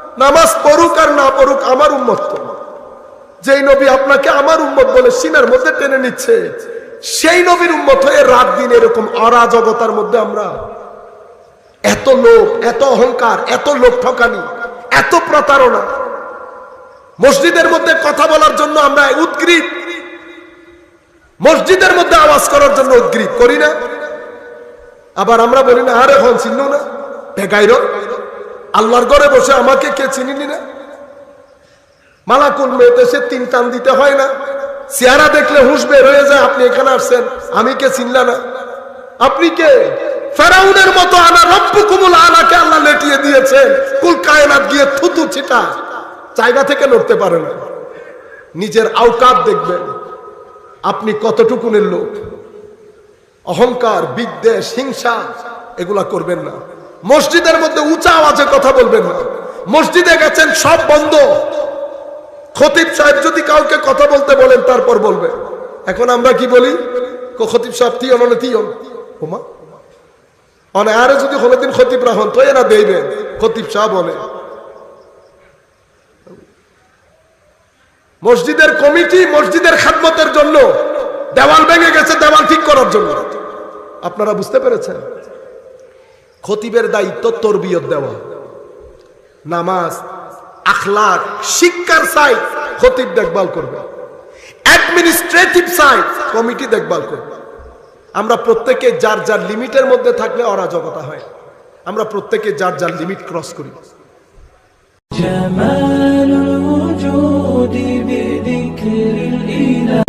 নামাজ পড়ুক আর না পড়ুক আমার উম্মত তো। যেই নবী আপনাকে আমার উম্মত বলে সিনার মধ্যে টেনে নিচ্ছে, সেই নবীর উম্মত হয়ে রাত দিন এরকম অরাজকতার মধ্যে আমরা, এত লোভ, এত অহংকার, এত লোক ঠকানি, এত প্রতারণা। মসজিদের মধ্যে কথা বলার জন্য আমরা উদ্গ্রীব, মসজিদের মধ্যে আওয়াজ করার জন্য উদ্গ্রীব করি না? আবার আমরা বলি না, আরে হন চিহ্ন না বেগাইর, আল্লাহর ঘরে বসে আমাকে কে চিনিনি না? মালাকুল মেয়েতে সে 3 টান দিতে হয় না? চেহারা দেখলে হুঁশ বের হয়ে যায়, আপনি এখানে আসছেন, আমি কে চিনলা না? আপনি কে? ফেরাউনের মতো আনা রব্বুকুমুল আলাকে আল্লাহ লেটিয়ে দিয়েছেন, কুল কায়নাত গিয়ে থুতু ছিটা, জায়গা থেকে নড়তে পারে না। নিজের আওকাত দেখবেন, আপনি কতটুকুনের লোক। অহংকার, বিদ্বেষ, হিংসা এগুলা করবেন না। মসজিদের মধ্যে উঁচা আওয়াজে কথা বলবেন না। মসজিদে গেছেন, সব বন্ধ। খতিব সাহেব যদি কাউকে কথা বলতে বলেন তারপর বলবে। এখন আমরা কি বলি? খতিব সাহেব তিয়ন হলে তিয়ন ওমা মানে, আরে যদি হলে দিন খতিব রাহন তো এরা দেবেন খতিব সাহেব বলে। মসজিদের কমিটি মসজিদের খেদমতের জন্য, দেওয়াল ভেঙে গেছে দেওয়াল ঠিক করার জন্য। আপনারা বুঝতে পেরেছেন? খতিবের দায়িত্ব তরবিয়ত দেওয়া, নামাজ, আখলাক, শিক্ষার সাইড খতিব দেখভাল করবে, অ্যাডমিনিস্ট্রেটিভ সাইড কমিটি দেখভাল করবে। আমরা প্রত্যেকে যার যার লিমিটের মধ্যে থাকলে অরাজকতা হয়। আমরা প্রত্যেকে যার যার লিমিট ক্রস করি। জামালুল ওজুদি বিযিকরিল ইলাহ।